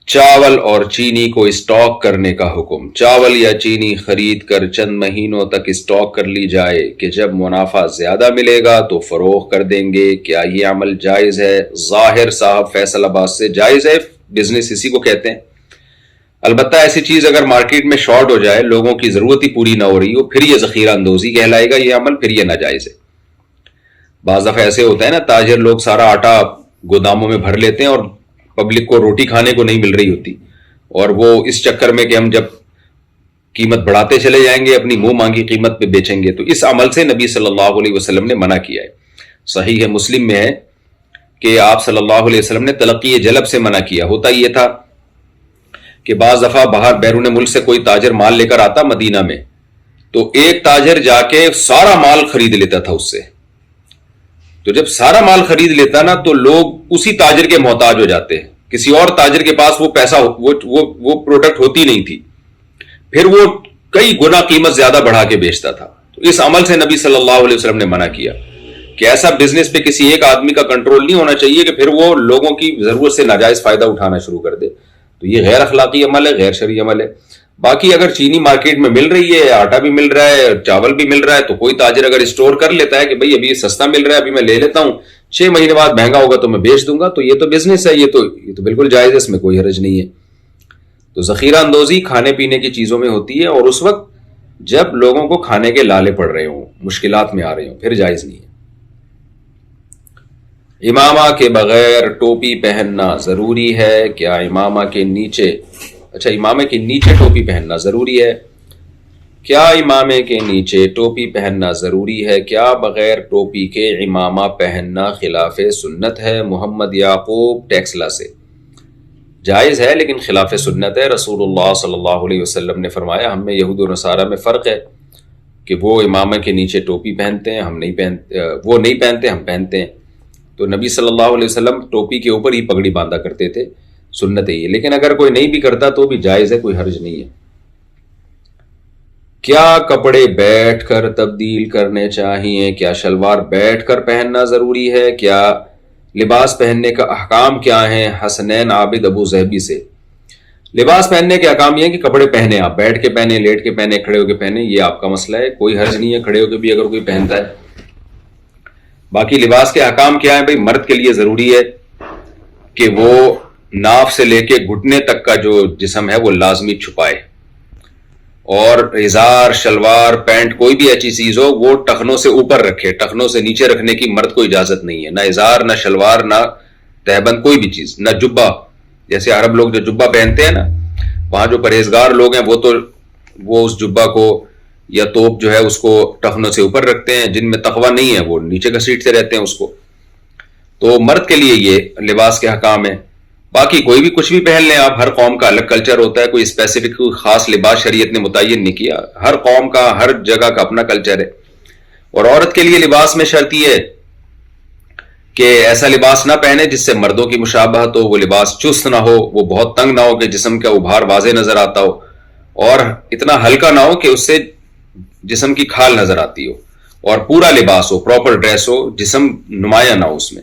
چاول اور چینی کو اسٹاک کرنے کا حکم۔ چاول یا چینی خرید کر چند مہینوں تک اسٹاک کر لی جائے کہ جب منافع زیادہ ملے گا تو فروخت کر دیں گے، کیا یہ عمل جائز ہے؟ ظاہر صاحب فیصل آباد سے۔ جائز ہے، بزنس اسی کو کہتے ہیں۔ البتہ ایسی چیز اگر مارکیٹ میں شارٹ ہو جائے، لوگوں کی ضرورت ہی پوری نہ ہو رہی ہو، پھر یہ ذخیرہ اندوزی کہلائے گا یہ عمل، پھر یہ ناجائز ہے۔ بعض دفعہ ایسے ہوتا ہے نا، تاجر لوگ سارا آٹا گوداموں میں بھر لیتے ہیں اور پبلک کو روٹی کھانے کو نہیں مل رہی ہوتی، اور وہ اس چکر میں کہ ہم جب قیمت بڑھاتے چلے جائیں گے اپنی منہ مانگی قیمت پہ بیچیں گے، تو اس عمل سے نبی صلی اللہ علیہ وسلم نے منع کیا ہے۔ صحیح ہے، مسلم میں ہے کہ آپ صلی اللہ علیہ وسلم نے تلقی جلب سے منع کیا۔ ہوتا یہ تھا کہ بعض دفعہ باہر بیرون ملک سے کوئی تاجر مال لے کر آتا مدینہ میں، تو ایک تاجر جا کے سارا مال خرید لیتا تھا اس سے۔ تو جب سارا مال خرید لیتا نا تو لوگ اسی تاجر کے محتاج ہو جاتے، کسی اور تاجر کے پاس وہ پیسہ وہ پروڈکٹ ہوتی نہیں تھی، پھر وہ کئی گنا قیمت زیادہ بڑھا کے بیچتا تھا۔ تو اس عمل سے نبی صلی اللہ علیہ وسلم نے منع کیا کہ ایسا بزنس پہ کسی ایک آدمی کا کنٹرول نہیں ہونا چاہیے کہ پھر وہ لوگوں کی ضرورت سے ناجائز فائدہ اٹھانا شروع کر دے۔ تو یہ غیر اخلاقی عمل ہے، غیر شرعی عمل ہے۔ باقی اگر چینی مارکیٹ میں مل رہی ہے، آٹا بھی مل رہا ہے، چاول بھی مل رہا ہے، تو کوئی تاجر اگر اسٹور کر لیتا ہے کہ بھئی ابھی سستا مل رہا ہے، ابھی میں لے لیتا ہوں، 6 مہینے بعد مہنگا ہوگا تو میں بیچ دوں گا، تو یہ تو بزنس ہے، یہ تو بالکل جائز ہے، اس میں کوئی حرج نہیں ہے۔ تو ذخیرہ اندوزی کھانے پینے کی چیزوں میں ہوتی ہے، اور اس وقت جب لوگوں کو کھانے کے لالے پڑ رہے ہوں، مشکلات میں آ رہے ہوں، پھر جائز نہیں ہے۔ امامہ کے بغیر ٹوپی پہننا ضروری ہے کیا؟ امامہ کے نیچے امامے کے نیچے ٹوپی پہننا ضروری ہے کیا؟ امامے کے نیچے ٹوپی پہننا ضروری ہے کیا؟ بغیر ٹوپی کے امامہ پہننا خلاف سنت ہے۔ محمد یعقوب ٹیکسلا سے۔ جائز ہے لیکن خلاف سنت ہے۔ رسول اللہ صلی اللہ علیہ وسلم نے فرمایا ہم میں یہود و نصارہ میں فرق ہے کہ وہ امامے کے نیچے ٹوپی پہنتے ہیں، ہم نہیں پہنتے، وہ نہیں پہنتے، ہم پہنتے ہیں۔ تو نبی صلی اللہ علیہ وسلم ٹوپی کے اوپر ہی پگڑی باندھا کرتے تھے، سنت ہے یہ، لیکن اگر کوئی نہیں بھی کرتا تو بھی جائز ہے، کوئی حرج نہیں ہے۔ کیا کپڑے بیٹھ کر تبدیل کرنے چاہیے؟ کیا شلوار بیٹھ کر پہننا ضروری ہے؟ کیا لباس پہننے کا احکام کیا ہیں؟ حسنین عابد ابو ظہبی سے۔ لباس پہننے کے احکام یہ ہیں کہ کپڑے پہنے، آپ بیٹھ کے پہنے، لیٹ کے پہنے، کھڑے ہو کے پہنے، یہ آپ کا مسئلہ ہے، کوئی حرج نہیں ہے کھڑے ہو کے بھی اگر کوئی پہنتا ہے۔ باقی لباس کے احکام کیا ہیں؟ بھئی مرد کے لیے ضروری ہے کہ وہ ناف سے لے کے گھٹنے تک کا جو جسم ہے وہ لازمی چھپائے، اور ازار، شلوار، پینٹ، کوئی بھی ایسی چیز ہو وہ ٹخنوں سے اوپر رکھے، ٹخنوں سے نیچے رکھنے کی مرد کو اجازت نہیں ہے، نہ ازار، نہ شلوار، نہ تہبند، کوئی بھی چیز، نہ جبہ۔ جیسے عرب لوگ جو جبہ پہنتے ہیں نا، وہاں جو پرہیزگار لوگ ہیں وہ اس جبہ کو یا توپ جو ہے اس کو ٹخنوں سے اوپر رکھتے ہیں، جن میں تقوی نہیں ہے وہ نیچے گھسیٹتے رہتے ہیں اس کو۔ تو مرد کے لیے یہ لباس کے حکام ہیں۔ باقی کوئی بھی کچھ بھی پہن لیں آپ، ہر قوم کا الگ کلچر ہوتا ہے، کوئی اسپیسیفک کوئی خاص لباس شریعت نے متعین نہیں کیا، ہر قوم کا ہر جگہ کا اپنا کلچر ہے۔ اور عورت کے لیے لباس میں شرط یہ ہے کہ ایسا لباس نہ پہنے جس سے مردوں کی مشابہت ہو، وہ لباس چست نہ ہو، وہ بہت تنگ نہ ہو کہ جسم کا ابھار واضح نظر آتا ہو، اور اتنا ہلکا نہ ہو کہ اس سے جسم کی کھال نظر آتی ہو، اور پورا لباس ہو، پراپر ڈریس ہو، جسم نمایاں نہ ہو اس میں۔